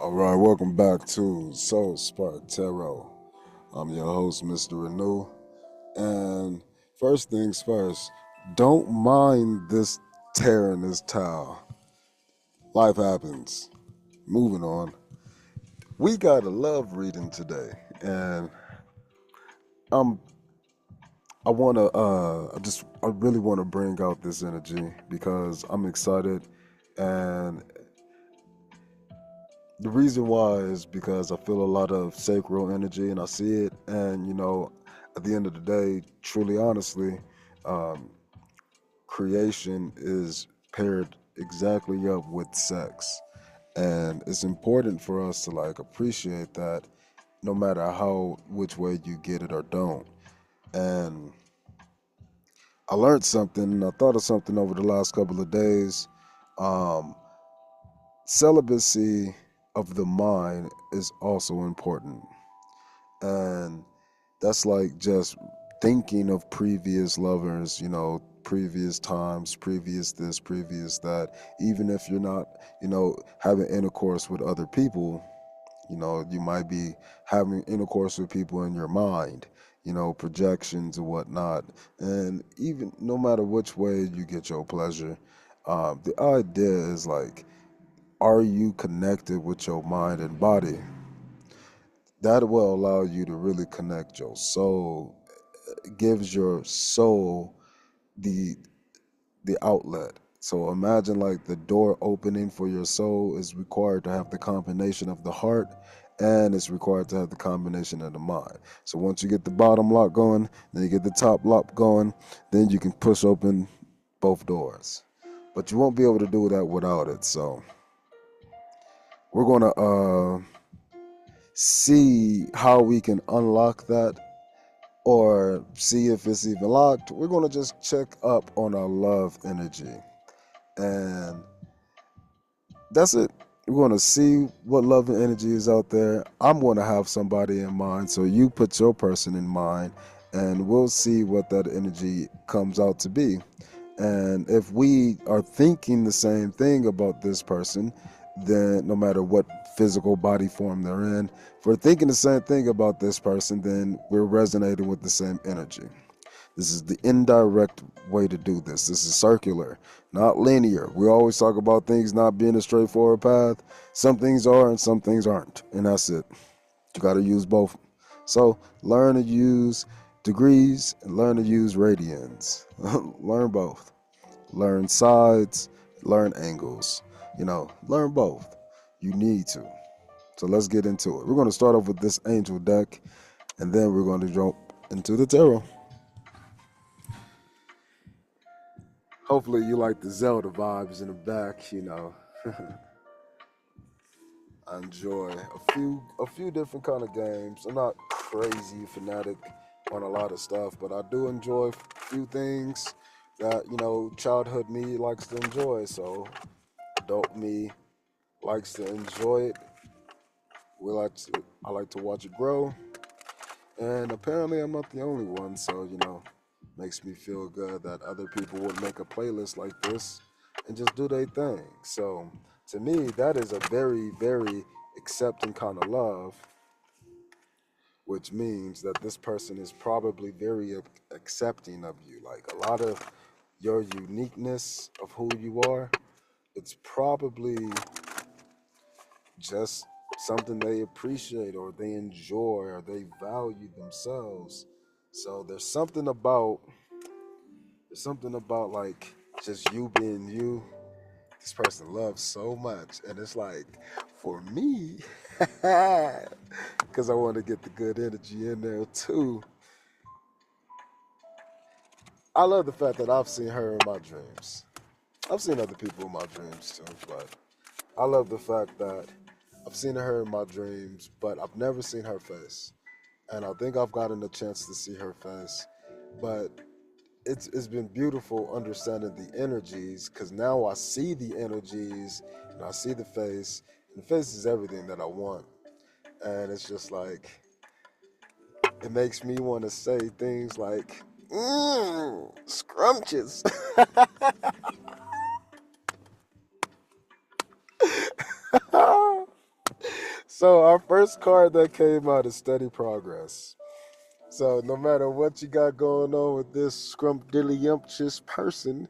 All right, welcome back to Soul Spark Tarot. I'm your host, Mr. Renew. And first things first, don't mind this tear in this towel. Life happens. Moving on. We got a love reading today, and I'm I really want to bring out this energy because I'm excited, and the reason why is because I feel a lot of sacral energy and I see it. And, at the end of the day, truly, honestly, um, creation is paired exactly up with sex. And it's important for us to appreciate that no matter which way you get it or don't. And I learned something, I thought of something over the last couple of days. Um, Celibacy of the mind is also important. And that's like just thinking of previous lovers, previous times, previous this, previous that. Even if you're not, having intercourse with other people, you might be having intercourse with people in your mind, projections and whatnot. And even no matter which way you get your pleasure, the idea is are you connected with your mind and body? That will allow you to really connect your soul. It gives your soul the the outlet. So imagine the door opening for your soul is required to have the combination of the heart, and it's required to have the combination of the mind. So once you get the bottom lock going, then you get the top lock going, then you can push open both doors. But you won't be able to do that without it. So we're gonna see how we can unlock that or see if it's even locked. We're going to just check up on our love energy. And that's it. We're going to see what love and energy is out there. I'm going to have somebody in mind. So you put your person in mind and we'll see what that energy comes out to be. And if we are thinking the same thing about this person, then no matter what physical body form they're in, if we're thinking the same thing about this person, then we're resonating with the same energy. This is the indirect way to do this. This is circular, not linear. We always talk about things not being a straightforward path. Some things are and some things aren't. And that's it. You got to use both. So learn to use degrees and learn to use radians. Learn both. Learn sides, learn angles. Learn both. You need to. So let's get into it. We're going to start off with this angel deck, and then we're going to jump into the tarot. Hopefully you like the Zelda vibes in the back. I enjoy a few different kind of games. I'm not crazy fanatic on a lot of stuff, but I do enjoy a few things that, childhood me likes to enjoy. So adult me likes to enjoy it. I like to watch it grow. And apparently I'm not the only one, so makes me feel good that other people would make a playlist like this and just do their thing. So to me, that is a very, very accepting kind of love, which means that this person is probably very accepting of you. Like a lot of your uniqueness of who you are, it's probably just something they appreciate or they enjoy or they value themselves. So there's something about just you being you. This person loves so much, and it's for me, because I want to get the good energy in there too. I love the fact that I've seen her in my dreams. I've seen other people in my dreams too, but I love the fact that I've seen her in my dreams, but I've never seen her face. And I think I've gotten a chance to see her face. But it's been beautiful understanding the energies because now I see the energies and I see the face. And the face is everything that I want. And it's just it makes me want to say things scrumptious. So our first card that came out is Steady Progress. So no matter what you got going on with this scrumptious person,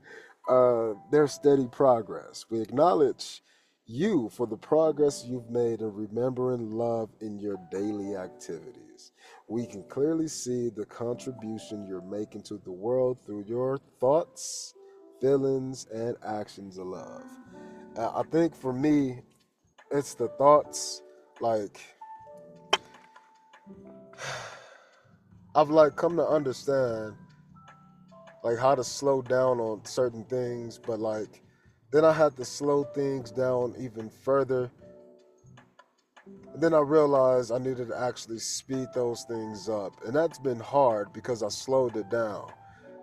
there's steady progress. We acknowledge you for the progress you've made in remembering love in your daily activities. We can clearly see the contribution you're making to the world through your thoughts, feelings, and actions of love. I think for me, it's the thoughts. Like, I've like come to understand like how to slow down on certain things, but like then I had to slow things down even further. And then I realized I needed to actually speed those things up. And that's been hard because I slowed it down.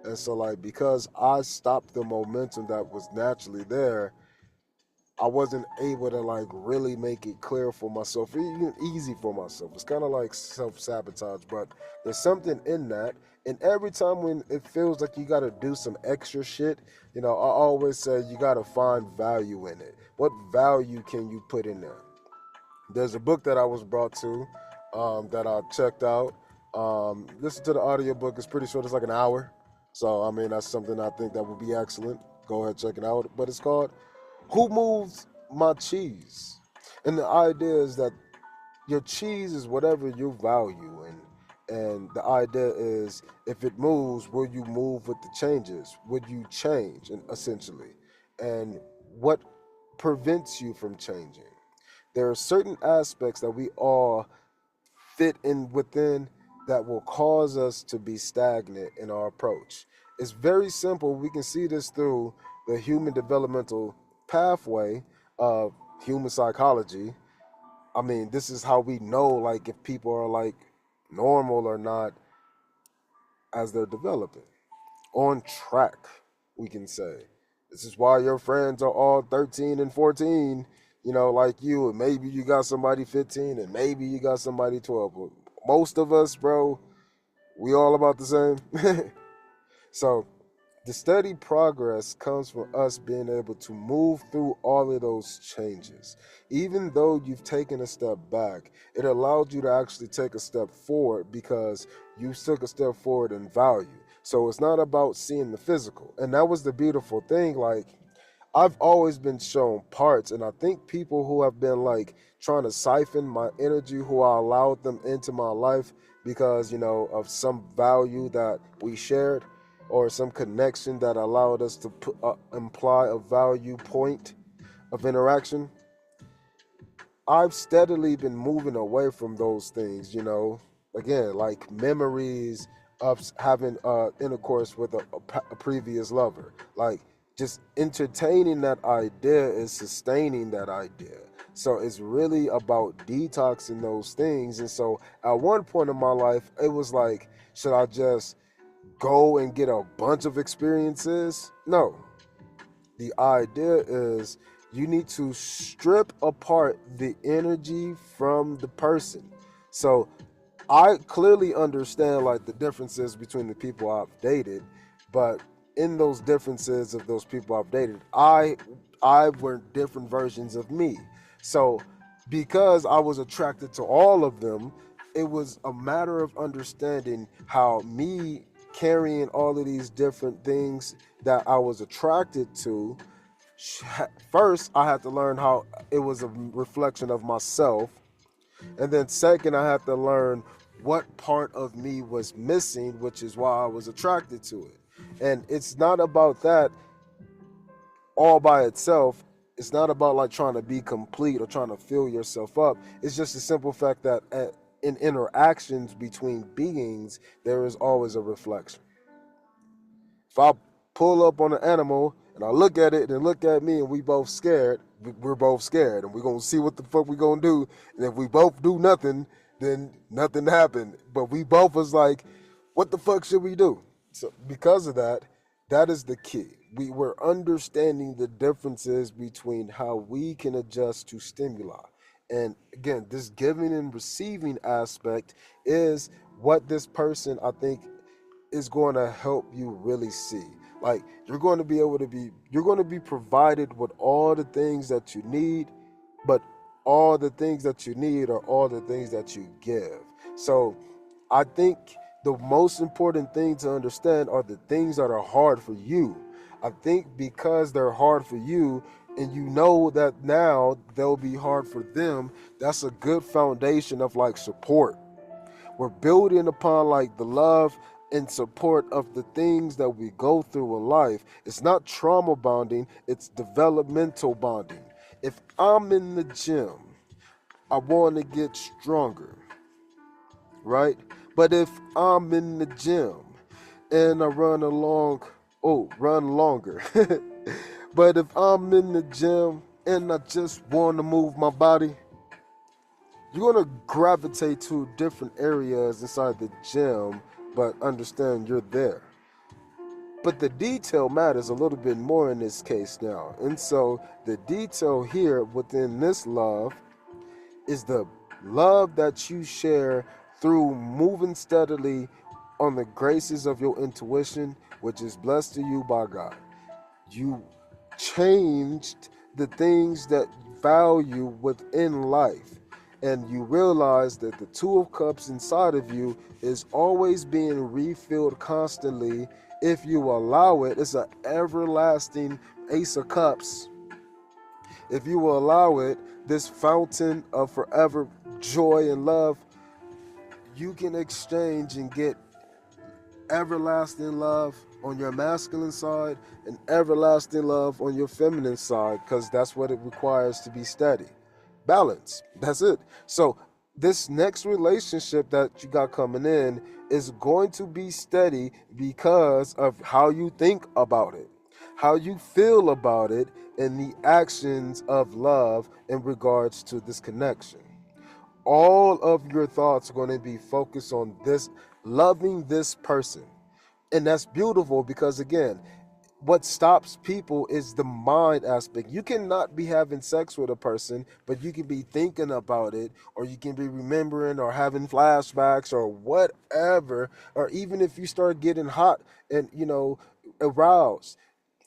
And so like because I stopped the momentum that was naturally there, I wasn't able to like really make it clear for myself, even easy for myself. It's kind of like self sabotage, but there's something in that. And every time when it feels like you got to do some extra shit, I always say you got to find value in it. What value can you put in there? There's a book that I was brought to that I checked out. Listen to the audiobook. It's pretty short. It's like an hour. So, I mean, that's something I think that would be excellent. Go ahead, check it out. But it's called Who Moves My Cheese? And the idea is that your cheese is whatever you value. And the idea is if it moves, will you move with the changes? Would you change, essentially? And what prevents you from changing? There are certain aspects that we all fit in within that will cause us to be stagnant in our approach. It's very simple. We can see this through the human developmental pathway of human psychology. I mean, this is how we know like if people are like normal or not as they're developing. On track, we can say. This is why your friends are all 13 and 14, like you, and maybe you got somebody 15 and maybe you got somebody 12. But most of us, bro, we all about the same. So the steady progress comes from us being able to move through all of those changes. Even though you've taken a step back, it allowed you to actually take a step forward because you took a step forward in value. So it's not about seeing the physical. And that was the beautiful thing. Like, I've always been shown parts, and I think people who have been like trying to siphon my energy, who I allowed them into my life because, of some value that we shared or some connection that allowed us to imply a value point of interaction. I've steadily been moving away from those things, again, like memories of having intercourse with a previous lover. Like, just entertaining that idea is sustaining that idea. So it's really about detoxing those things. And so at one point in my life, it was like, should I just go and get a bunch of experiences? No. The idea is you need to strip apart the energy from the person. So I clearly understand like the differences between the people I've dated, but in those differences of those people I've dated, I were different versions of me. So because I was attracted to all of them, it was a matter of understanding how me carrying all of these different things that I was attracted to. First, I had to learn how it was a reflection of myself. And then second, I had to learn what part of me was missing, which is why I was attracted to it. And it's not about that all by itself. It's not about like trying to be complete or trying to fill yourself up. It's just a simple fact that in interactions between beings, there is always a reflection. If I pull up on an animal and I look at it and look at me and we both scared, we're both scared and we're going to see what the fuck we going to do. And if we both do nothing, then nothing happened. But we both was like, what the fuck should we do? So because of that, that is the key. We were understanding the differences between how we can adjust to stimuli. And again, this giving and receiving aspect is what this person, I think, is going to help you really see. Like you're going to be provided with all the things that you need, but all the things that you need are all the things that you give. So I think the most important thing to understand are the things that are hard for you. I think because they're hard for you and you know that now they'll be hard for them, that's a good foundation of like support. We're building upon like the love and support of the things that we go through in life. It's not trauma bonding, it's developmental bonding. If I'm in the gym, I want to get stronger, right? But if I'm in the gym and I run longer. But if I'm in the gym and I just want to move my body, you're going to gravitate to different areas inside the gym, but understand you're there. But the detail matters a little bit more in this case now. And so the detail here within this love is the love that you share through moving steadily on the graces of your intuition, which is blessed to you by God. You changed the things that you value within life. And you realize that the Two of Cups inside of you is always being refilled constantly if you allow it. It's an everlasting Ace of Cups. If you will allow it, this fountain of forever joy and love, you can exchange and get everlasting love on your masculine side and everlasting love on your feminine side, because that's what it requires to be steady. Balance. That's it. So this next relationship that you got coming in is going to be steady because of how you think about it, how you feel about it, and the actions of love in regards to this connection. All of your thoughts are going to be focused on this, loving this person. And that's beautiful because, again, what stops people is the mind aspect. You cannot be having sex with a person, but you can be thinking about it, or you can be remembering or having flashbacks or whatever. Or even if you start getting hot and, aroused,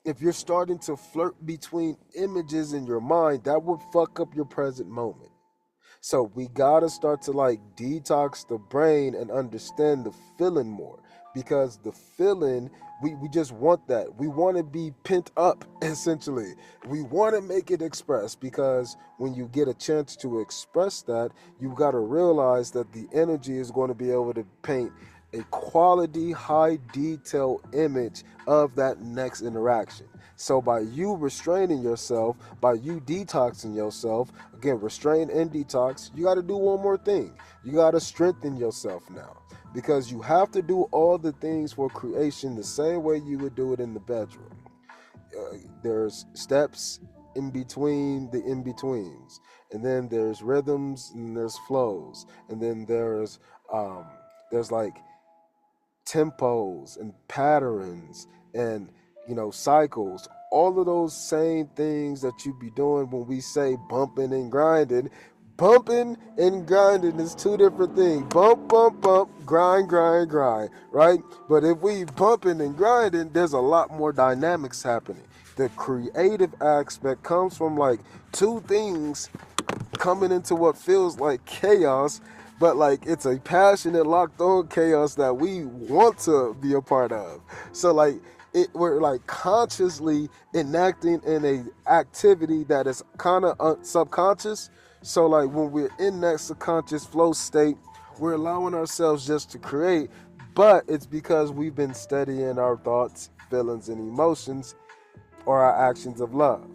if you're starting to flirt between images in your mind, that would fuck up your present moment. So we gotta start to like detox the brain and understand the feeling more, because the feeling, we just want that. We want to be pent up essentially. We want to make it express, because when you get a chance to express that, you got to realize that the energy is going to be able to paint a quality, high detail image of that next interaction. So by you restraining yourself, by you detoxing yourself, again, restrain and detox, you got to do one more thing. You got to strengthen yourself now, because you have to do all the things for creation the same way you would do it in the bedroom. There's steps in between the in-betweens, and then there's rhythms, and there's flows, and then there's like tempos and patterns and cycles, all of those same things that you be doing. When we say bumping and grinding is two different things. Bump, bump, bump, grind, grind, grind, right? But if we bumping and grinding, there's a lot more dynamics happening. The creative aspect comes from like two things coming into what feels like chaos, but like it's a passionate, locked on chaos that we want to be a part of. So like we're like consciously enacting in a activity that is kind of subconscious. So like when we're in that subconscious flow state, we're allowing ourselves just to create, but it's because we've been studying our thoughts, feelings, and emotions, or our actions of love.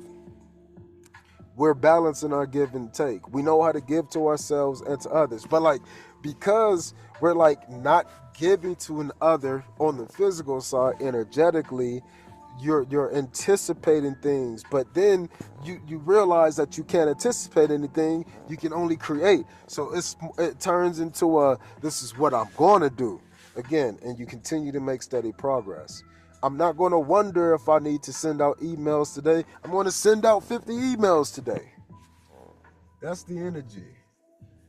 We're balancing our give and take. We know how to give to ourselves and to others. But like, because we're like not giving to an other on the physical side energetically, you're anticipating things, but then you realize that you can't anticipate anything. You can only create. So it turns into this is what I'm going to do again, and you continue to make steady progress. I'm not going to wonder if I need to send out emails today. I'm going to send out 50 emails today. That's the energy.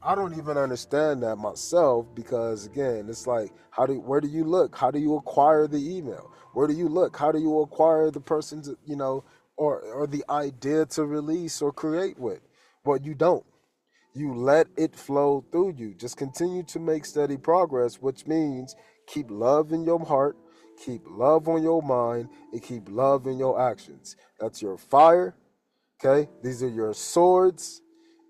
I don't even understand that myself, because again, it's like, where do you look? How do you acquire the email? Where do you look? How do you acquire the person's, or the idea to release or create with? Well, you don't. You let it flow through you. Just continue to make steady progress, which means keep love in your heart, keep love on your mind, and keep love in your actions. That's your fire, okay? These are your swords,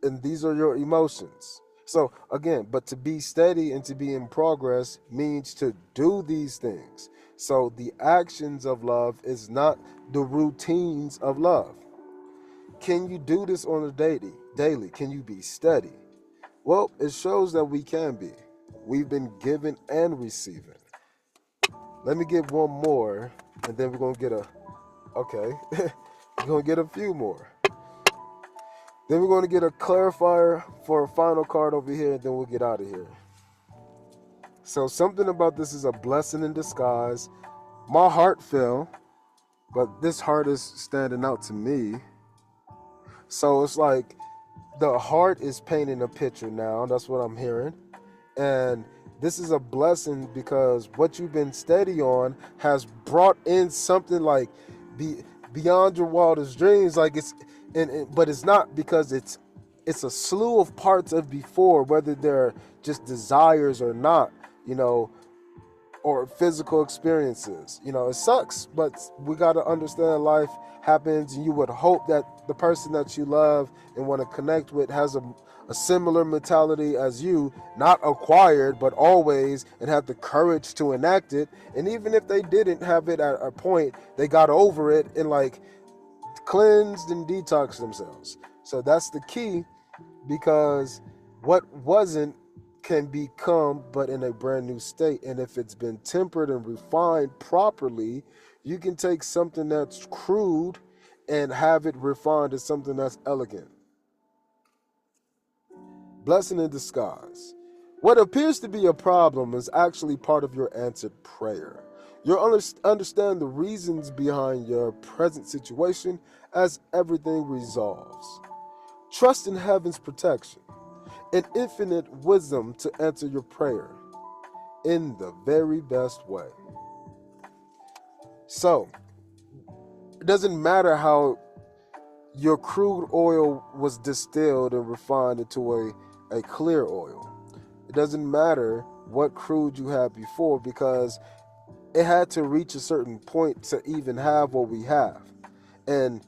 and these are your emotions. So, again, but to be steady and to be in progress means to do these things. So, the actions of love is not the routines of love. Can you do this on a daily? Daily? Can you be steady? Well, it shows that we can be. We've been given and receiving. Let me get one more, and then we're gonna get a. Okay, we're gonna get a few more. Then we're gonna get a clarifier for a final card over here, and then we'll get out of here. So something about this is a blessing in disguise. My heart fell, but this heart is standing out to me. So it's like the heart is painting a picture now. That's what I'm hearing. And this is a blessing because what you've been steady on has brought in something like be, beyond your wildest dreams. Like but it's not because it's a slew of parts of before, whether they're just desires or not, you know, or physical experiences. You know, it sucks, but we got to understand life happens, and you would hope that the person that you love and want to connect with has a similar mentality as you, not acquired, but always, and have the courage to enact it. And even if they didn't have it at a point, they got over it and like cleansed and detoxed themselves. So that's the key, because what wasn't can become but in a brand new state. And if it's been tempered and refined properly, you can take something that's crude and have it refined as something that's elegant. Blessing in disguise. What appears to be a problem is actually part of your answered prayer. You'll understand the reasons behind your present situation as everything resolves. Trust in heaven's protection and infinite wisdom to answer your prayer in the very best way. So, it doesn't matter how your crude oil was distilled and refined into a clear oil. It doesn't matter what crude you had before, because it had to reach a certain point to even have what we have. And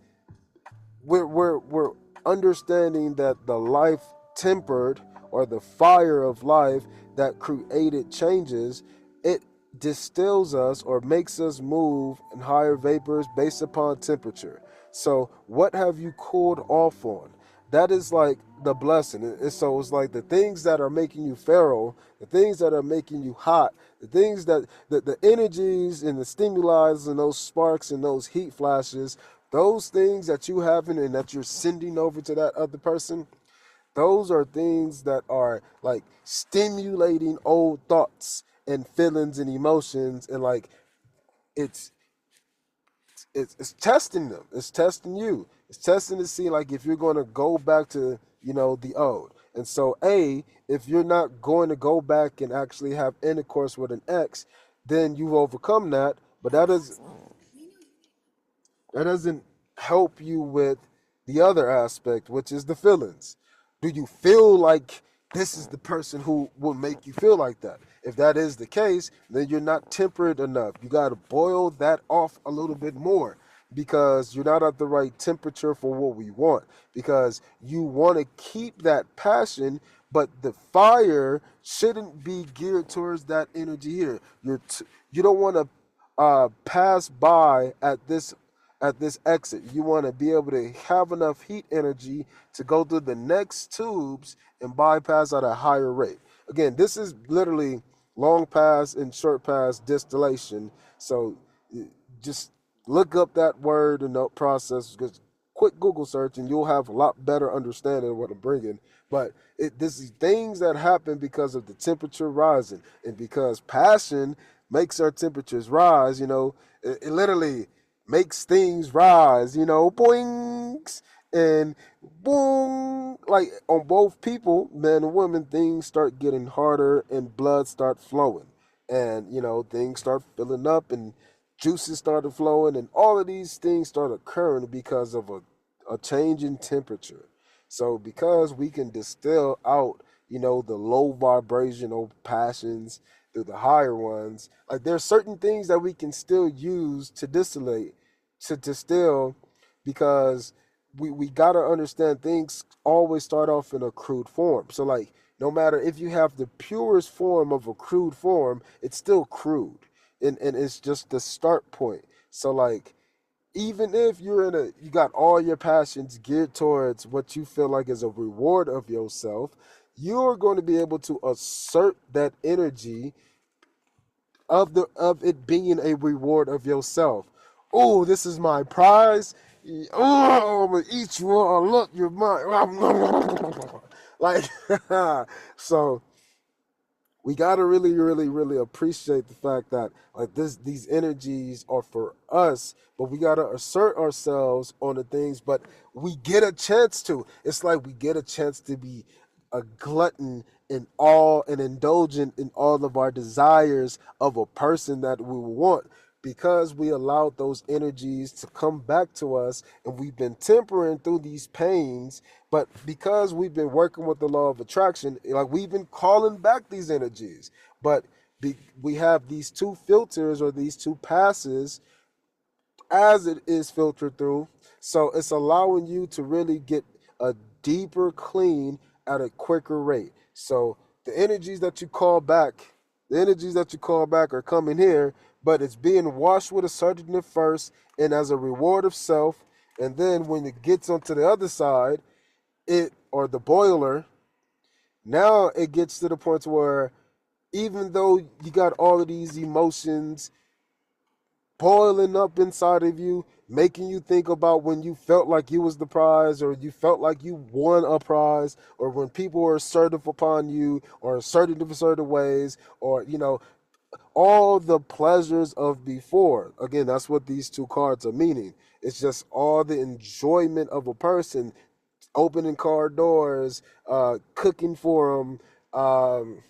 we're understanding that the life tempered, or the fire of life that created changes, it distills us or makes us move in higher vapors based upon temperature. So what have you cooled off on? That is like the blessing. So it's like the things that are making you feral, the things that are making you hot, the things that the energies and the stimuli and those sparks and those heat flashes, those things that you having and that you're sending over to that other person, those are things that are like stimulating old thoughts and feelings and emotions, and like it's it's testing them. It's testing you. It's testing to see like if you're going to go back to, the old. And so if you're not going to go back and actually have intercourse with an ex, then you've overcome that. But that doesn't help you with the other aspect, which is the feelings. Do you feel like this is the person who will make you feel like that? If that is the case, then you're not temperate enough. You got to boil that off a little bit more, because you're not at the right temperature for what we want. Because you want to keep that passion, but the fire shouldn't be geared towards that energy here. You don't want to pass by at this exit. You want to be able to have enough heat energy to go through the next tubes and bypass at a higher rate. Again, this is literally long pass and short pass distillation. So just look up that word and that process. Just quick Google search, and you'll have a lot better understanding of what I'm bringing. But this is things that happen because of the temperature rising, and because passion makes our temperatures rise. It literally makes things rise, boings and boom. Like on both people, men and women, things start getting harder and blood start flowing. And, things start filling up and juices started flowing, and all of these things start occurring because of a change in temperature. So because we can distill out, the low vibrational passions through the higher ones, like there's certain things that we can still use to distillate, to distill, because we gotta understand things always start off in a crude form. So like no matter if you have the purest form of a crude form, it's still crude. And it's just the start point. So like even if you got all your passions geared towards what you feel like is a reward of yourself, you're going to be able to assert that energy of it being a reward of yourself. Oh, this is my prize. Oh, I'm gonna eat you. Oh, look, you're mine. Like, so we gotta really, really, really appreciate the fact that like these energies are for us, but we gotta assert ourselves on the things. But we get a chance to. It's like we get a chance to be a glutton in all and indulgent in all of our desires of a person that we want, because we allowed those energies to come back to us, and we've been tempering through these pains. But because we've been working with the law of attraction, like we've been calling back these energies. But we have these two filters, or these two passes, as it is filtered through. So it's allowing you to really get a deeper clean at a quicker rate. So the energies that you call back, are coming here, but it's being washed with a assertiveness first and as a reward of self. And then when it gets onto the other side, or the boiler, now it gets to the point where even though you got all of these emotions boiling up inside of you, making you think about when you felt like you was the prize, or you felt like you won a prize, or when people were assertive upon you, or assertive in certain ways, or all the pleasures of before. Again, that's what these two cards are meaning. It's just all the enjoyment of a person, opening car doors, cooking for them,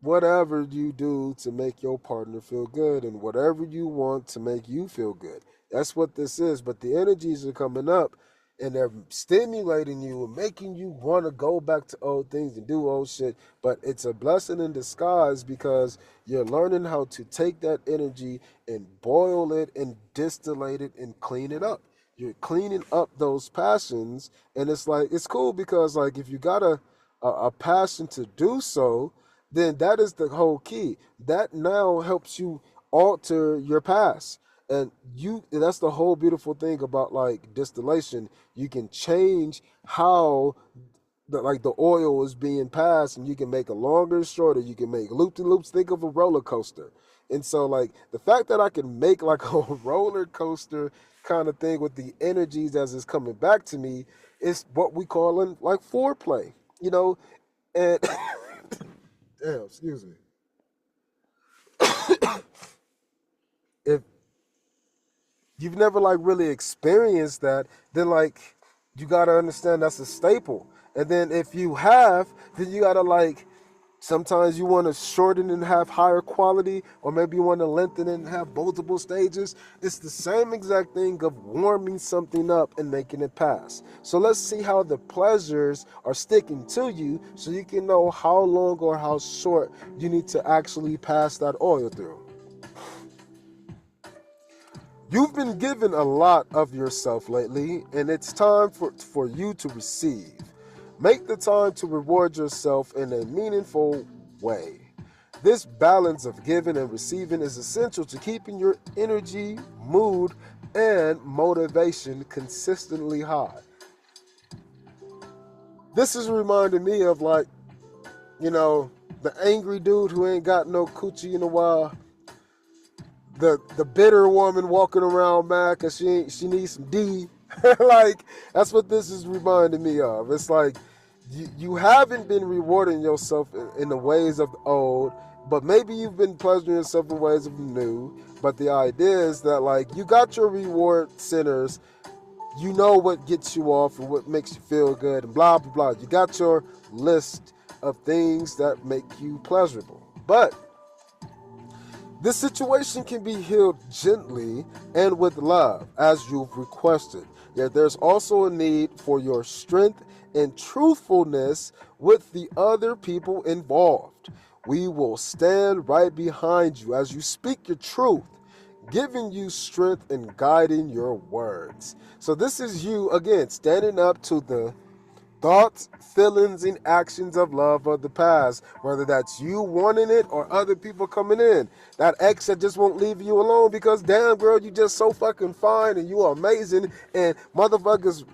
whatever you do to make your partner feel good, and whatever you want to make you feel good. That's what this is. But the energies are coming up, and they're stimulating you and making you want to go back to old things and do old shit. But it's a blessing in disguise, because you're learning how to take that energy and boil it and distillate it and clean it up. You're cleaning up those passions, and it's cool, because like if you got a passion to do so, then that is the whole key. That now helps you alter your past. And that's the whole beautiful thing about like distillation. You can change how the oil is being passed, and you can make it longer, shorter. You can make loop to loops. Think of a roller coaster. And so like the fact that I can make like a roller coaster kind of thing with the energies as it's coming back to me is what we call in like foreplay, and damn, excuse me. If you've never like really experienced that, then like you gotta understand that's a staple. And then if you have, then you gotta like sometimes you want to shorten and have higher quality, or maybe you want to lengthen and have multiple stages. It's the same exact thing of warming something up and making it pass. So let's see how the pleasures are sticking to you, so you can know how long or how short you need to actually pass that oil through. You've been given a lot of yourself lately, and it's time for you to receive. Make the time to reward yourself in a meaningful way. This balance of giving and receiving is essential to keeping your energy, mood, and motivation consistently high. This is reminding me of like, the angry dude who ain't got no coochie in a while, the bitter woman walking around mad because she needs some D. Like that's what this is reminding me of. It's like you haven't been rewarding yourself in the ways of the old, but maybe you've been pleasuring yourself in ways of the new. But the idea is that like you got your reward centers, you know what gets you off and what makes you feel good, and blah blah blah. You got your list of things that make you pleasurable, but this situation can be healed gently and with love, as you've requested. Yet there's also a need for your strength and truthfulness with the other people involved. We will stand right behind you as you speak your truth, giving you strength and guiding your words. So this is you, again, standing up to the thoughts, feelings, and actions of love of the past, whether that's you wanting it or other people coming in. That ex that just won't leave you alone because, damn, girl, you just so fucking fine and you are amazing, and motherfuckers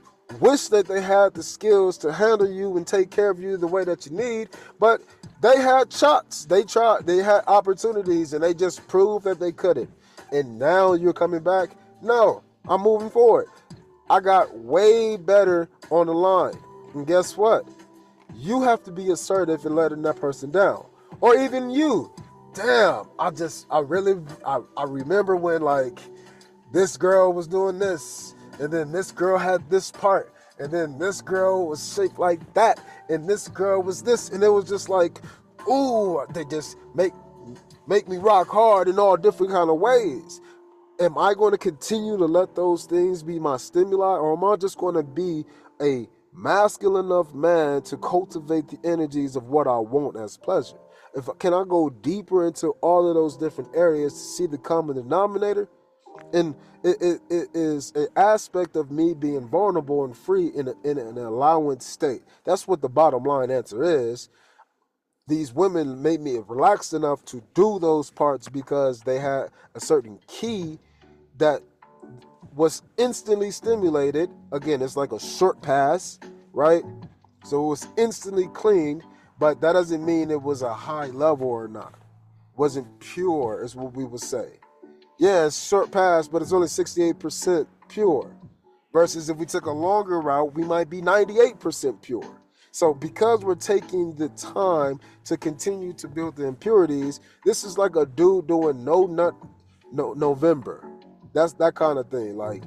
wish that they had the skills to handle you and take care of you the way that you need, but they had shots, they tried, they had opportunities, and they just proved that they couldn't. And now you're coming back? No, I'm moving forward. I got way better on the line. And guess what? You have to be assertive in letting that person down. Or even you. Damn, I remember when, like, this girl was doing this, and then this girl had this part, and then this girl was shaped like that, and this girl was this, and it was just like, ooh, they just make me rock hard in all different kind of ways. Am I going to continue to let those things be my stimuli, or am I just going to be a masculine enough man to cultivate the energies of what I want as pleasure? Can I go deeper into all of those different areas to see the common denominator? And it is an aspect of me being vulnerable and free in an allowance state. That's what the bottom line answer is. These women made me relaxed enough to do those parts because they had a certain key that was instantly stimulated. Again, it's like a short pass, right? So it was instantly cleaned, but that doesn't mean it was a high level or not. Wasn't pure, is what we would say. Yeah, it's short pass, but it's only 68% pure. Versus if we took a longer route, we might be 98% pure. So because we're taking the time to continue to build the impurities, this is like a dude doing no November. That's that kind of thing, like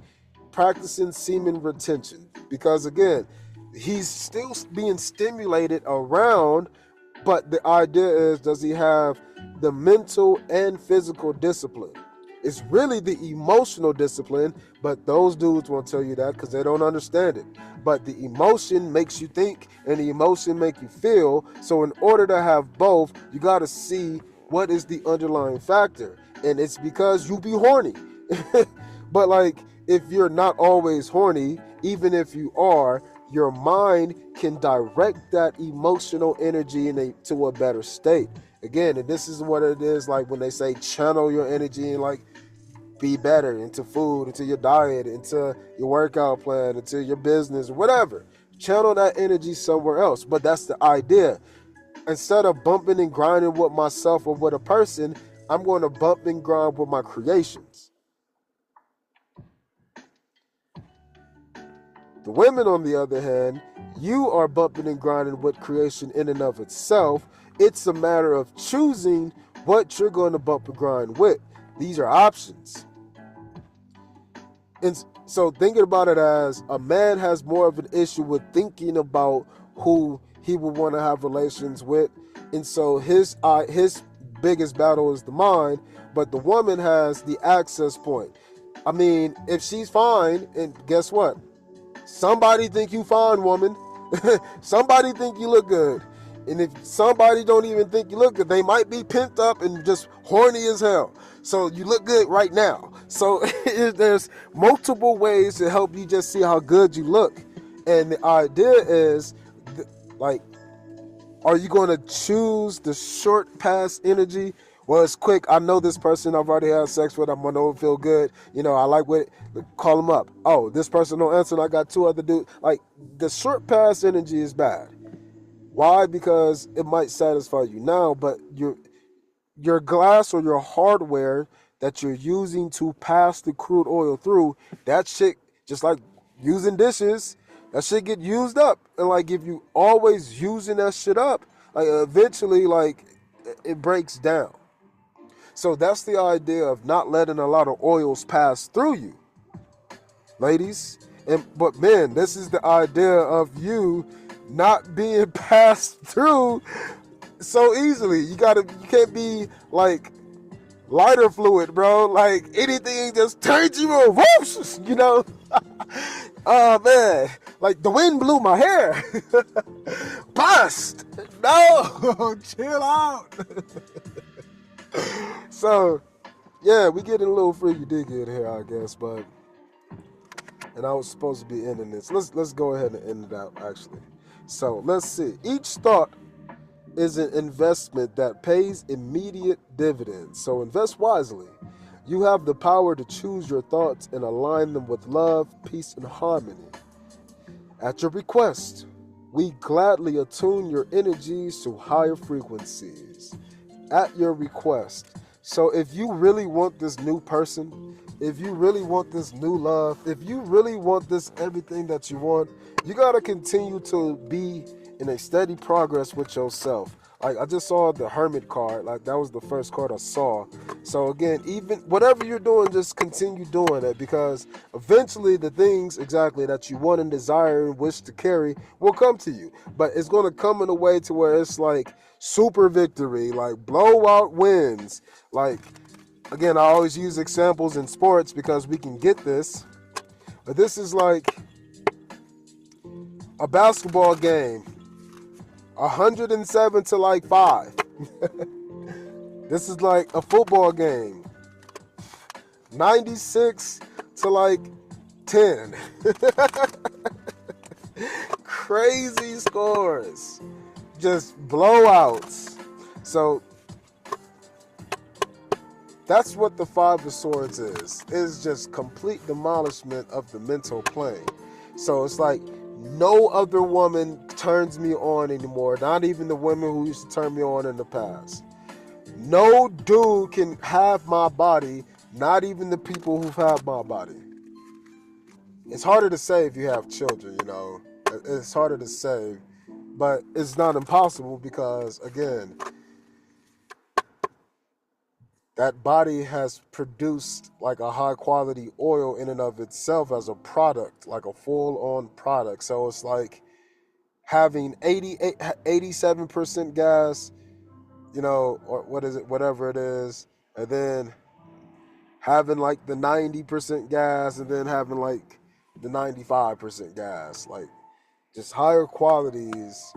practicing semen retention. Because again, he's still being stimulated around, but the idea is, does he have the mental and physical discipline? It's really the emotional discipline, but those dudes won't tell you that because they don't understand it. But the emotion makes you think, and the emotion make you feel. So in order to have both, you got to see what is the underlying factor. And it's because you be horny. But like, if you're not always horny, even if you are, your mind can direct that emotional energy to a better state. Again, and this is what it is like when they say channel your energy and like be better into food, into your diet, into your workout plan, into your business, whatever. Channel that energy somewhere else. But that's the idea. Instead of bumping and grinding with myself or with a person, I'm going to bump and grind with my creations. The women, on the other hand, you are bumping and grinding with creation in and of itself. It's a matter of choosing what you're going to bump and grind with. These are options. And so thinking about it as a man has more of an issue with thinking about who he would want to have relations with. And so his biggest battle is the mind, but the woman has the access point. I mean, if she's fine, and guess what? Somebody think you fine, woman. Somebody think you look good. And if somebody don't even think you look good, they might be pent up and just horny as hell. So you look good right now. So there's multiple ways to help you just see how good you look. And the idea is, like, are you going to choose the short pass energy? Well, it's quick. I know this person I've already had sex with. I'm going to feel good. You know, I like what call them up. Oh, this person don't answer and I got two other dudes. Like, the short pass energy is bad. Why? Because it might satisfy you now, but your glass or your hardware that you're using to pass the crude oil through, that shit, just like using dishes, that shit get used up. And like, if you always using that shit up, like eventually, like, it breaks down. So that's the idea of not letting a lot of oils pass through you, ladies. But men, this is the idea of you not being passed through so easily. You can't be like lighter fluid, bro. Like anything just turns you on, whoosh, you know. Oh man, like the wind blew my hair. Bust. No, chill out. So yeah, we getting a little freaky dicky in here, I guess, but and I was supposed to be ending this. Let's go ahead and end it out actually. So let's see. Each thought is an investment that pays immediate dividends. So invest wisely. You have the power to choose your thoughts and align them with love, peace, and harmony. At your request, we gladly attune your energies to higher frequencies. At your request. So if you really want this new person, if you really want this new love, if you really want this everything that you want, you got to continue to be in a steady progress with yourself. Like I just saw the Hermit card, like that was the first card I saw. So again, even whatever you're doing, just continue doing it because eventually the things exactly that you want and desire and wish to carry will come to you. But it's going to come in a way to where it's like super victory, like blowout wins. Like again, I always use examples in sports because we can get this. But this is like a basketball game, 107 to like 5. This is like a football game, 96 to like 10. Crazy scores, just blowouts. So that's what the Five of Swords is just complete demolishment of the mental plane. So it's like no other woman turns me on anymore, not even the women who used to turn me on in the past. No dude can have my body, not even the people who've had my body. It's harder to say if you have children, you know. It's harder to say, but it's not impossible because, again, that body has produced like a high quality oil in and of itself as a product, like a full on product. So it's like having 87% gas, you know, or what is it, whatever it is, and then having like the 90% gas and then having like the 95% gas. Like just higher qualities,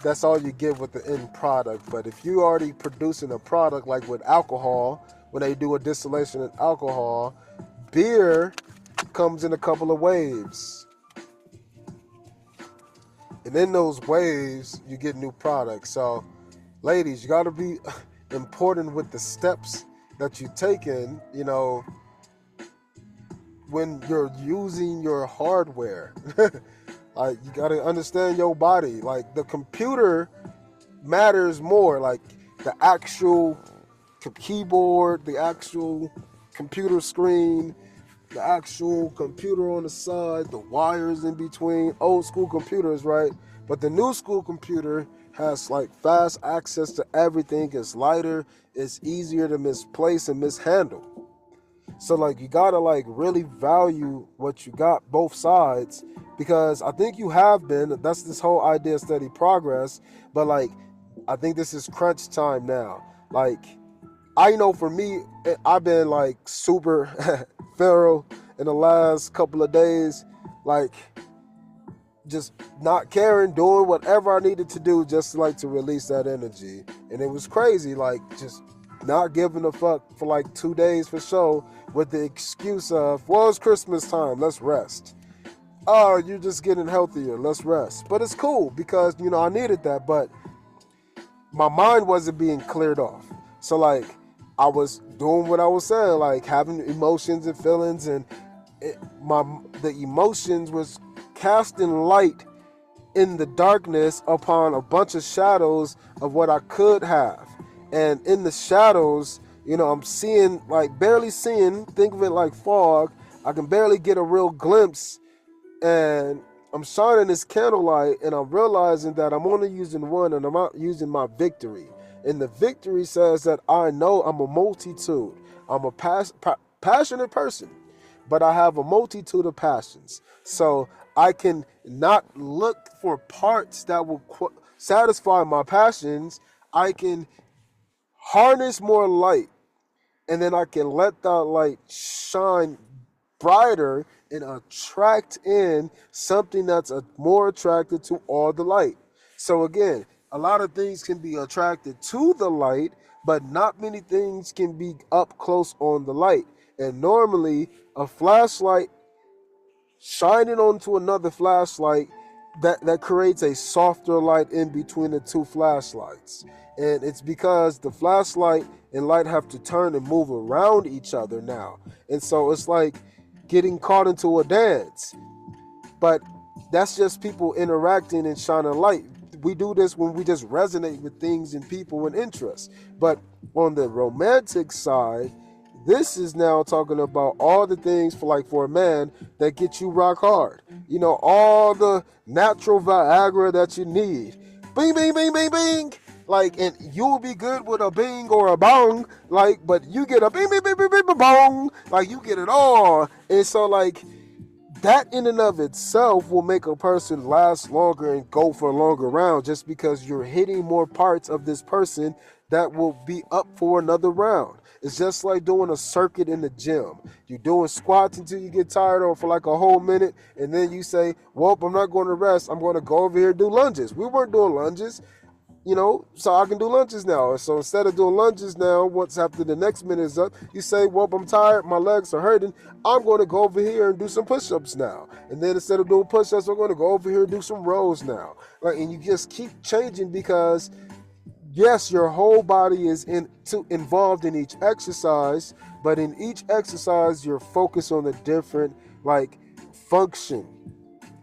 that's all you get with the end product. But if you already producing a product like with alcohol, when they do a distillation of alcohol, beer comes in a couple of waves. And in those waves, you get new products. So, ladies, you got to be important with the steps that you taking, you know, when you're using your hardware. Like, you got to understand your body. Like, the computer matters more. Like, the actual keyboard, the actual computer screen, the actual computer on the side, the wires in between, old school computers, right? But the new school computer has like fast access to everything. It's lighter, it's easier to misplace and mishandle. So like you gotta like really value what you got, both sides, because I think you have been. That's this whole idea of steady progress. But like I think this is crunch time now. Like I know for me, I've been like super feral in the last couple of days, like just not caring, doing whatever I needed to do just like to release that energy. And it was crazy, like just not giving a fuck for like 2 days for sure with the excuse of, well, it's Christmas time, let's rest. Oh, you're just getting healthier, let's rest. But it's cool because, you know, I needed that, but my mind wasn't being cleared off. So like I was doing what I was saying, like having emotions and feelings, and the emotions was casting light in the darkness upon a bunch of shadows of what I could have. And in the shadows, you know, I'm seeing, like barely seeing, think of it like fog. I can barely get a real glimpse, and I'm shining this candlelight and I'm realizing that I'm only using one and I'm not using my victory. And the victory says that I know I'm a multitude. I'm a passionate person, but I have a multitude of passions. So I can not look for parts that will satisfy my passions. I can harness more light, and then I can let that light shine brighter and attract in something that's more attracted to all the light. So again, a lot of things can be attracted to the light, but not many things can be up close on the light. And normally, a flashlight shining onto another flashlight, that creates a softer light in between the two flashlights. And it's because the flashlight and light have to turn and move around each other now. And so it's like getting caught into a dance. But that's just people interacting and shining light. We do this when we just resonate with things and people and interests. But on the romantic side, this is now talking about all the things for a man that get you rock hard. You know, all the natural Viagra that you need. Bing, bing, bing, bing, bing. Like, and you'll be good with a bing or a bong. Like, but you get a bing, bing, bing, bing, bing, bing, bong. Like, you get it all. And so, like, that in and of itself will make a person last longer and go for a longer round, just because you're hitting more parts of this person that will be up for another round. It's just like doing a circuit in the gym. You're doing squats until you get tired or for like a whole minute, and then you say, well, I'm not going to rest. I'm going to go over here and do lunges. We weren't doing lunges, you know, so I can do lunges now. So instead of doing lunges now, once after the next minute is up, you say, well, I'm tired, my legs are hurting. I'm going to go over here and do some push-ups now. And then instead of doing push-ups, I'm going to go over here and do some rows now. Like, and you just keep changing because, yes, your whole body is involved in each exercise, but in each exercise, you're focused on the different, like, function.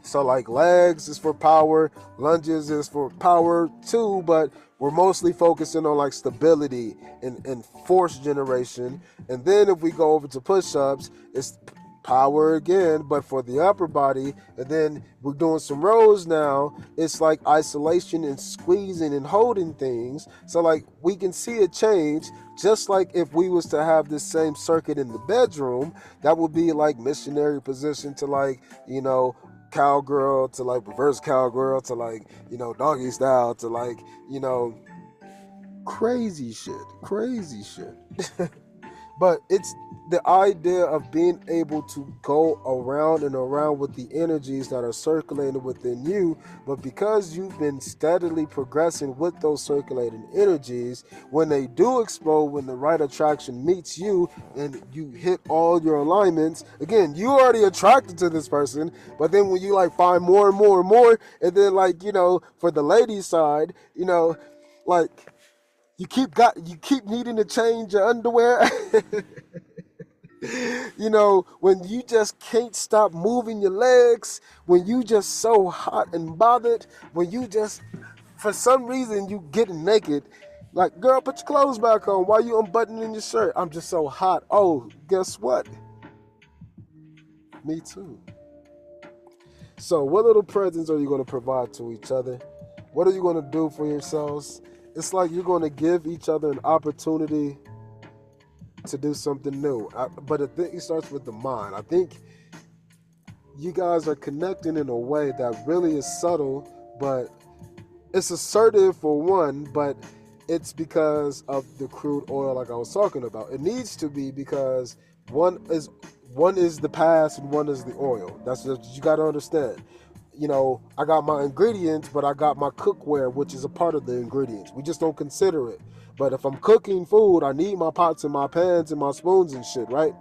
So, like, legs is for power, lunges is for power too, but we're mostly focusing on, like, stability and force generation. And then if we go over to push-ups, it's power again, but for the upper body. And then we're doing some rows now. It's like isolation and squeezing and holding things. So, like, we can see a change. Just like if we was to have this same circuit in the bedroom, that would be like missionary position to, like, you know, cowgirl to, like, reverse cowgirl to, like, you know, doggy style to, like, you know, crazy shit. But it's the idea of being able to go around and around with the energies that are circulating within you. But because you've been steadily progressing with those circulating energies, when they do explode, when the right attraction meets you and you hit all your alignments, again, you already attracted to this person. But then when you, like, find more and more and more, and then, like, you know, for the ladies' side, you know, like, you keep needing to change your underwear. You know, when you just can't stop moving your legs, when you just so hot and bothered, when you just, for some reason, you getting naked. Like, girl, put your clothes back on. Why you unbuttoning your shirt? I'm just so hot. Oh, guess what? Me too. So what little presents are you going to provide to each other? What are you going to do for yourselves? It's like you're going to give each other an opportunity to do something new. But I think it starts with the mind. I think you guys are connecting in a way that really is subtle, but it's assertive for one, but it's because of the crude oil, like I was talking about. It needs to be, because one is the past and one is the oil. That's what you got to understand. You know, I got my ingredients, but I got my cookware, which is a part of the ingredients. We just don't consider it. But if I'm cooking food, I need my pots and my pans and my spoons and shit, right?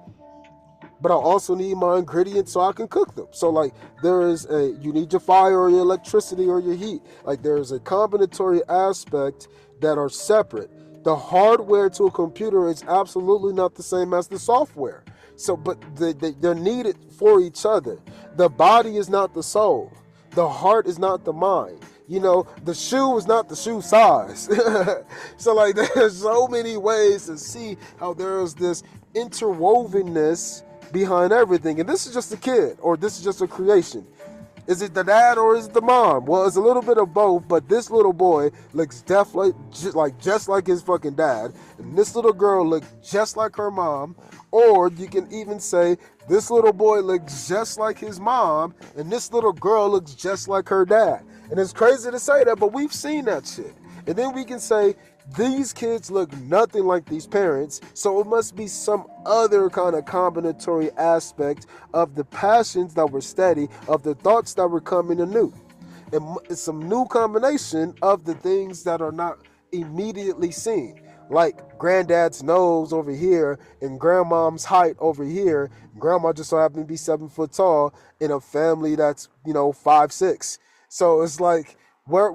But I also need my ingredients so I can cook them. So, like, you need your fire or your electricity or your heat. Like, there's a combinatory aspect that are separate. The hardware to a computer is absolutely not the same as the software. So, but they're needed for each other. The body is not the soul. The heart is not the mind. You know, the shoe is not the shoe size. So, like, there's so many ways to see how there's this interwovenness behind everything. And this is just a kid, or this is just a creation. Is it the dad or is it the mom? Well, it's a little bit of both, but this little boy looks definitely just like his fucking dad. And this little girl looks just like her mom. Or you can even say this little boy looks just like his mom, and this little girl looks just like her dad. And it's crazy to say that, but we've seen that shit. And then we can say, these kids look nothing like these parents, so it must be some other kind of combinatory aspect of the passions that were steady, of the thoughts that were coming anew. And it's some new combination of the things that are not immediately seen. Like granddad's nose over here and grandmom's height over here. Grandma just so happened to be 7 foot tall in a family that's, 5'6". So it's like where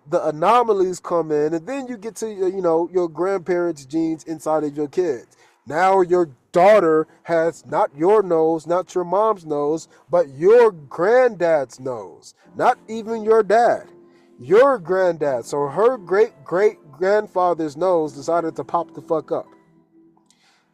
the anomalies come in, and then you get to your grandparents' genes inside of your kids. Now your daughter has not your nose, not your mom's nose, but your granddad's nose. Not even your dad, your granddad. So her great-great-grandfather's nose decided to pop the fuck up.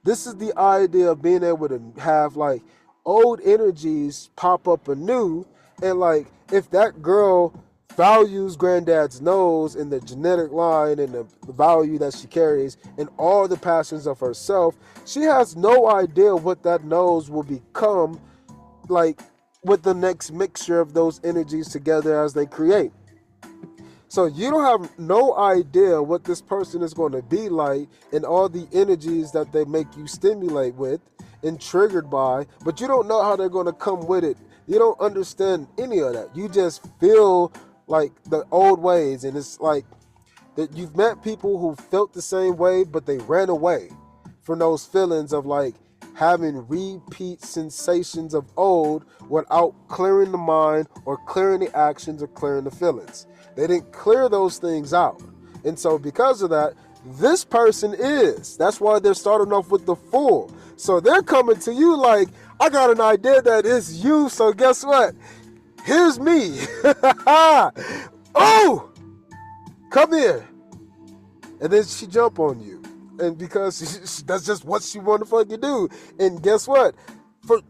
This is the idea of being able to have like old energies pop up anew, and like if that girl values granddad's nose and the genetic line and the value that she carries and all the passions of herself, she has no idea what that nose will become like with the next mixture of those energies together as they create. So you don't have no idea what this person is going to be like and all the energies that they make you stimulate with and triggered by, but you don't know how they're going to come with it. You don't understand any of that. You just feel like the old ways, and it's like that you've met people who felt the same way, but they ran away from those feelings of like having repeat sensations of old without clearing the mind or clearing the actions or clearing the feelings. They didn't clear those things out. And so because of that, this person is. That's why they're starting off with the full. So they're coming to you like, I got an idea that is you, so guess what? Here's me. Oh, come here. And then she jump on you. And because that's just what she want to fucking do. And guess what?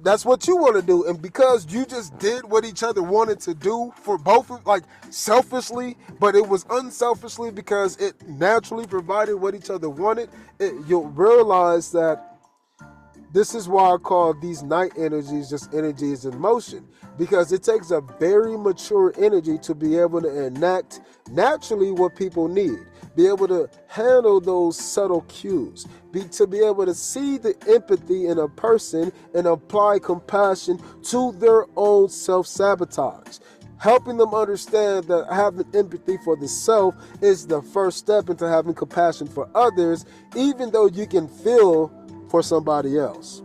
That's what you want to do. And because you just did what each other wanted to do for both, like selfishly, but it was unselfishly because it naturally provided what each other wanted, you'll realize that this is why I call these night energies just energies in motion, because it takes a very mature energy to be able to enact naturally what people need, be able to handle those subtle cues, to be able to see the empathy in a person and apply compassion to their own self-sabotage. Helping them understand that having empathy for the self is the first step into having compassion for others, even though you can feel for somebody else.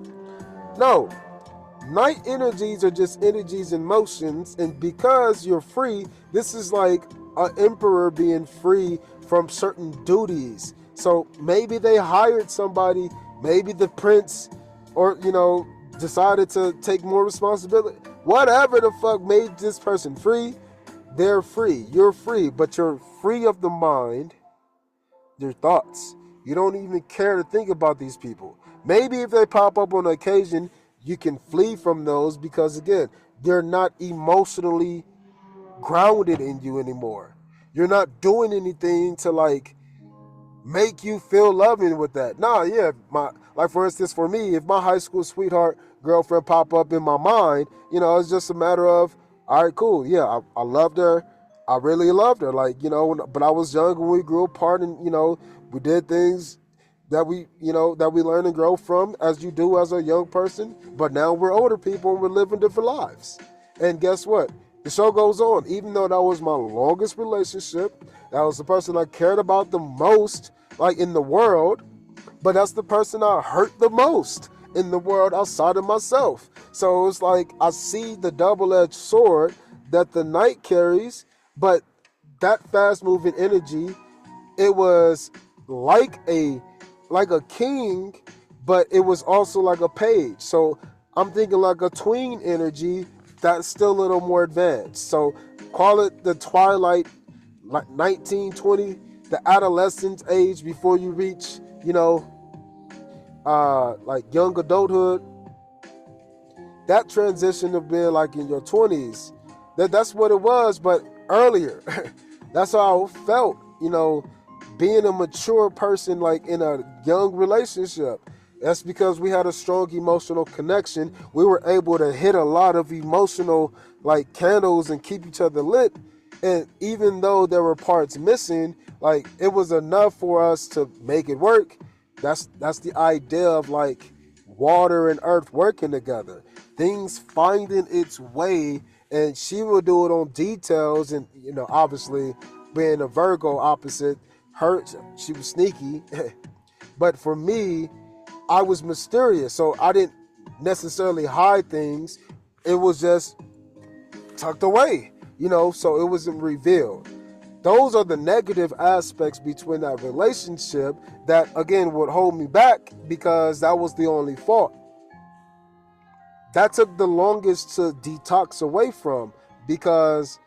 No, night energies are just energies in motions, and because you're free, this is like an emperor being free from certain duties. So maybe they hired somebody, maybe the prince, or decided to take more responsibility. Whatever the fuck made this person free, they're free. You're free, but you're free of the mind, your thoughts. You don't even care to think about these people. Maybe if they pop up on occasion, you can flee from those because, again, they're not emotionally grounded in you anymore. You're not doing anything to, like, make you feel loving with that. Nah, yeah, like, for instance, for me, if my high school sweetheart girlfriend pop up in my mind, it's just a matter of, all right, cool, yeah, I loved her. I really loved her, like, but I was young when we grew apart and, we did things that we learn and grow from as you do as a young person. But now we're older people and we're living different lives. And guess what? The show goes on. Even though that was my longest relationship, that was the person I cared about the most, like in the world, but that's the person I hurt the most in the world outside of myself. So it's like I see the double-edged sword that the night carries, but that fast-moving energy, it was like a king, but it was also like a page. So I'm thinking like a tween energy that's still a little more advanced. So call it the twilight, like 19, 20, the adolescent age before you reach, like young adulthood. That transition of being like in your 20s, that's what it was, but earlier. That's how I felt, being a mature person, like in a young relationship. That's because we had a strong emotional connection. We were able to hit a lot of emotional like candles and keep each other lit. And even though there were parts missing, like it was enough for us to make it work. That's the idea of like water and earth working together. Things finding its way, and she will do it on details. And obviously, being a Virgo opposite, her she was sneaky, but for me, I was mysterious. So I didn't necessarily hide things. It was just tucked away, so it wasn't revealed. Those are the negative aspects between that relationship that, again, would hold me back because that was the only fault. That took the longest to detox away from because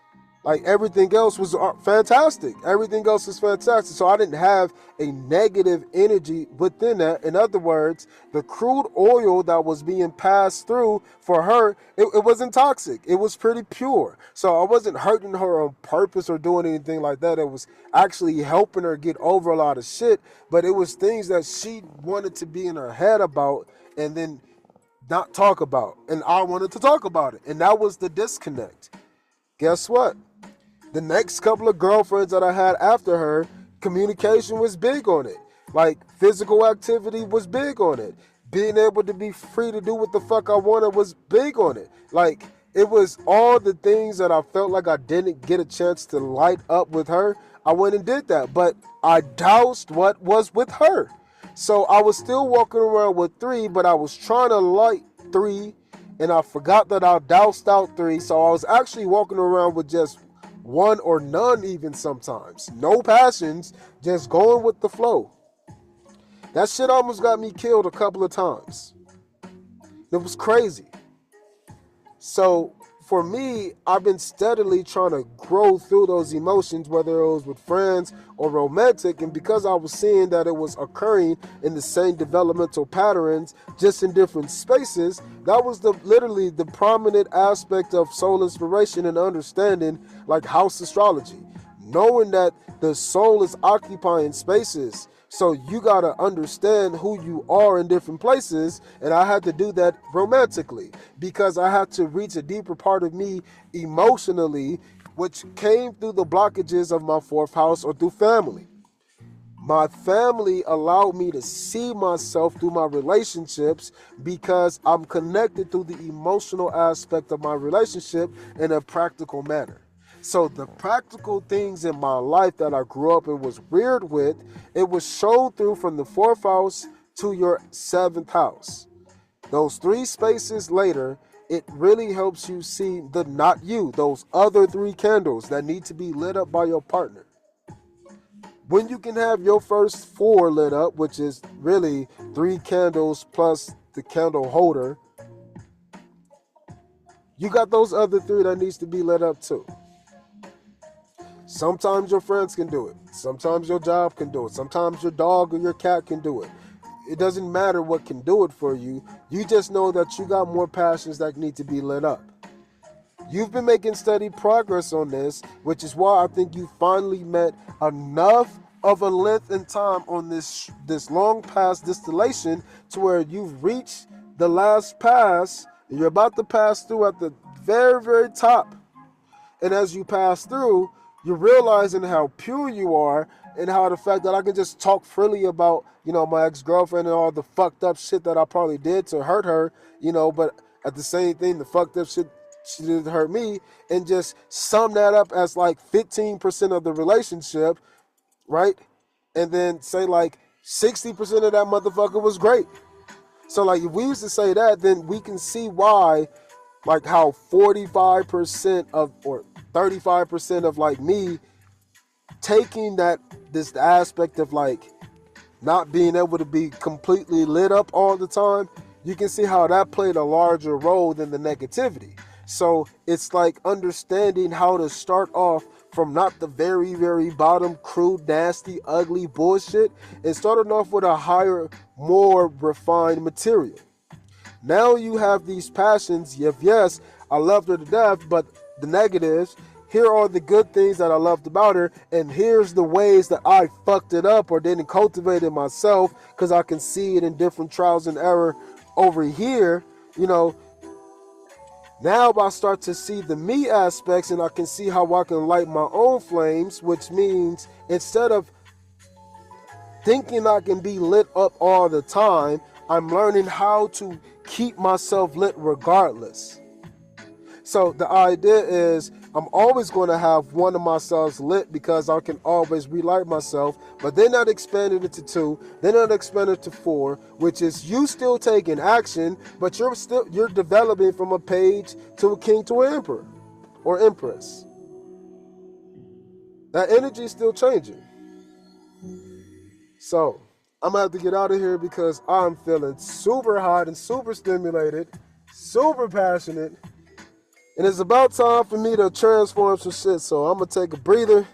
like everything else was fantastic. Everything else was fantastic. So I didn't have a negative energy within that. In other words, the crude oil that was being passed through for her, it wasn't toxic. It was pretty pure. So I wasn't hurting her on purpose or doing anything like that. It was actually helping her get over a lot of shit. But it was things that she wanted to be in her head about and then not talk about. And I wanted to talk about it. And that was the disconnect. Guess what? The next couple of girlfriends that I had after her, communication was big on it. Like physical activity was big on it. Being able to be free to do what the fuck I wanted was big on it. Like it was all the things that I felt like I didn't get a chance to light up with her. I went and did that, but I doused what was with her. So I was still walking around with 3, but I was trying to light 3, and I forgot that I doused out 3. So I was actually walking around with just 1 or none even sometimes. No passions, just going with the flow. That shit almost got me killed a couple of times. It was crazy. So for me, I've been steadily trying to grow through those emotions, whether it was with friends or romantic, and because I was seeing that it was occurring in the same developmental patterns, just in different spaces, that was literally the prominent aspect of soul inspiration and understanding, like house astrology. Knowing that the soul is occupying spaces. So you got to understand who you are in different places. And I had to do that romantically because I had to reach a deeper part of me emotionally, which came through the blockages of my 4th house or through family. My family allowed me to see myself through my relationships because I'm connected through the emotional aspect of my relationship in a practical manner. So the practical things in my life that I grew up and was weird with, it was shown through from the 4th house to your 7th house. Those 3 spaces later, it really helps you see the not you, those other 3 candles that need to be lit up by your partner. When you can have your first 4 lit up, which is really 3 candles plus the candle holder, you got those other 3 that needs to be lit up too. Sometimes your friends can do it. Sometimes your job can do it. Sometimes your dog or your cat can do it. It doesn't matter what can do it for you. You just know that you got more passions that need to be lit up. You've been making steady progress on this, which is why I think you finally met enough of a length in time on this long pass distillation to where you've reached the last pass and you're about to pass through at the very, very top. And as you pass through, you're realizing how pure you are and how the fact that I can just talk freely about, my ex-girlfriend and all the fucked up shit that I probably did to hurt her, but at the same thing, the fucked up shit she did hurt me, and just sum that up as like 15% of the relationship, right? And then say like 60% of that motherfucker was great. So like if we used to say that, then we can see why, like how 45% of or 35% of like me taking this aspect of like not being able to be completely lit up all the time, you can see how that played a larger role than the negativity. So it's like understanding how to start off from not the very, very bottom, crude, nasty, ugly bullshit, and starting off with a higher, more refined material. Now you have these passions. Yes, I loved her to death, but the negatives, here are the good things that I loved about her, and here's the ways that I fucked it up or didn't cultivate it myself, because I can see it in different trials and error over here. Now I start to see the me aspects, and I can see how I can light my own flames, which means instead of thinking I can be lit up all the time, I'm learning how to keep myself lit regardless. So the idea is I'm always going to have one of myself lit because I can always relight myself, but then that expanded into 2, then that expanded to 4, which is you still taking action, but you're developing from a page to a king to an emperor or empress. That energy is still changing. So I'm gonna have to get out of here because I'm feeling super hot and super stimulated, super passionate. And it's about time for me to transform some shit. So I'm going to take a breather.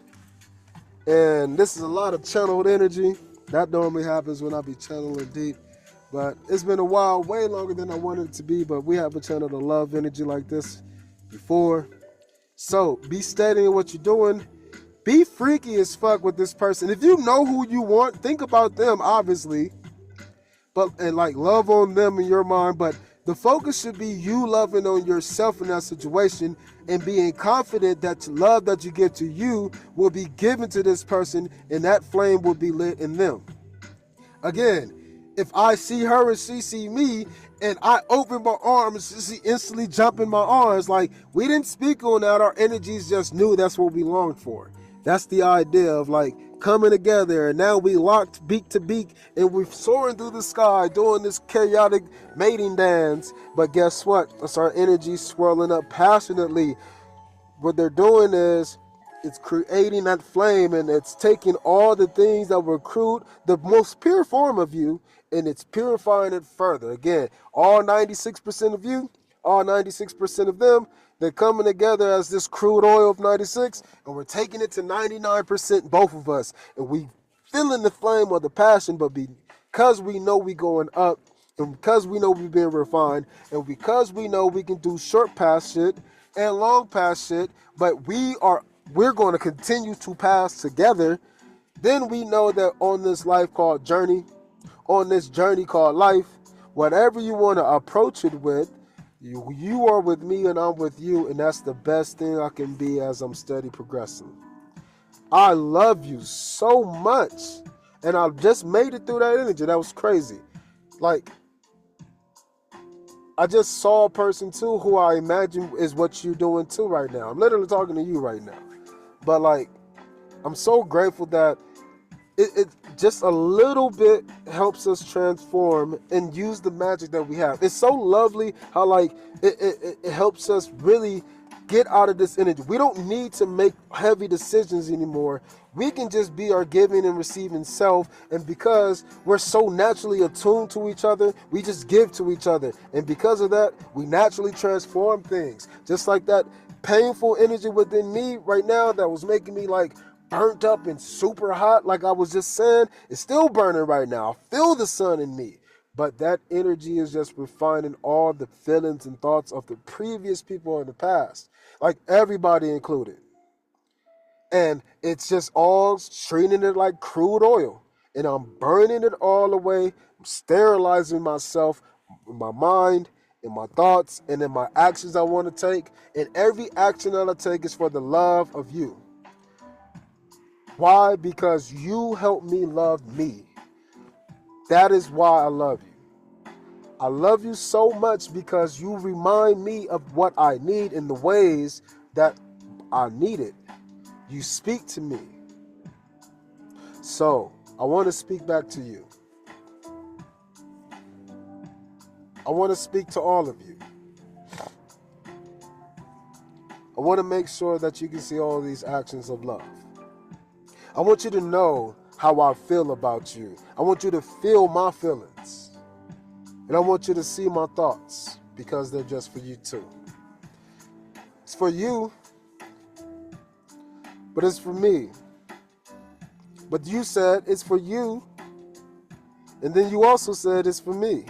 And this is a lot of channeled energy. That normally happens when I be channeling deep. But it's been a while, way longer than I wanted it to be. But we haven't channeled a love energy like this before. So be steady in what you're doing. Be freaky as fuck with this person. If you know who you want, think about them, obviously. And like love on them in your mind. But the focus should be you loving on yourself in that situation and being confident that the love that you give to you will be given to this person and that flame will be lit in them. Again, if I see her and she see me and I open my arms, she instantly jump in my arms. Like, we didn't speak on that. Our energies just knew that's what we longed for. That's the idea of like coming together, and now we locked beak to beak and we're soaring through the sky doing this chaotic mating dance. But guess what? It's our energy swirling up passionately. What they're doing is it's creating that flame, and it's taking all the things that were crude, the most pure form of you, and it's purifying it further. Again, all 96% of you, all 96% of them, they're coming together as this crude oil of 96, and we're taking it to 99%, both of us, and we feeling the flame of the passion. But because we know we going up, and because we know we've been refined, and because we know we can do short pass shit and long pass shit, but we're going to continue to pass together, then we know that on this life called journey, on this journey called life, whatever you want to approach it with, you are with me and I'm with you, and that's the best thing I can be as I'm steady progressing. I love you so much, and I just made it through that energy. That was crazy. Like, I just saw a person too who I imagine is what you're doing too right now. I'm literally talking to you right now. But like, I'm so grateful that it just a little bit helps us transform and use the magic that we have. It's so lovely how like it helps us really get out of this energy. We don't need to make heavy decisions anymore. We can just be our giving and receiving self, and because we're so naturally attuned to each other, we just give to each other, and because of that, we naturally transform things. Just like that painful energy within me right now that was making me like burnt up and super hot, like I was just saying, it's still burning right now. I feel the sun in me. But that energy is just refining all the feelings and thoughts of the previous people in the past, like everybody included. And it's just all treating it like crude oil. And I'm burning it all away. I'm sterilizing myself, my mind, and my thoughts, and in my actions I want to take. And every action that I take is for the love of you. Why? Because you help me love me. That is why I love you. I love you so much because you remind me of what I need in the ways that I need it. You speak to me. So, I want to speak back to you. I want to speak to all of you. I want to make sure that you can see all these actions of love. I want you to know how I feel about you. I want you to feel my feelings. And I want you to see my thoughts, because they're just for you too. It's for you, but it's for me. But you said it's for you, and then you also said it's for me.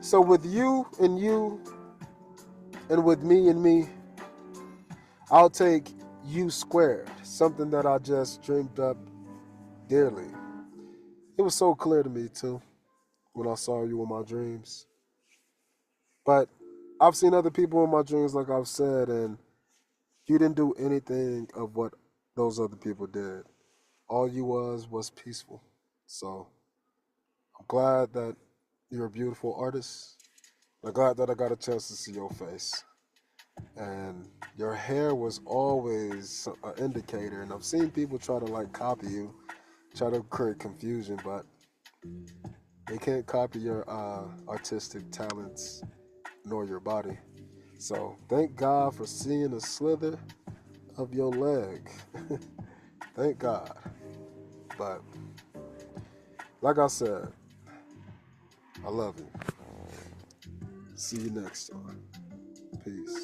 So with you, and with me and me, I'll take you squared, something that I just dreamed up dearly. It was so clear to me too when I saw you in my dreams. But I've seen other people in my dreams, like I've said, and you didn't do anything of what those other people did. All you was peaceful. So I'm glad that you're a beautiful artist. I'm glad that I got a chance to see your face. And your hair was always an indicator. And I've seen people try to like copy you, try to create confusion, but they can't copy your artistic talents nor your body. So thank God for seeing a slither of your leg. Thank God. But like I said, I love you. See you next time. Peace.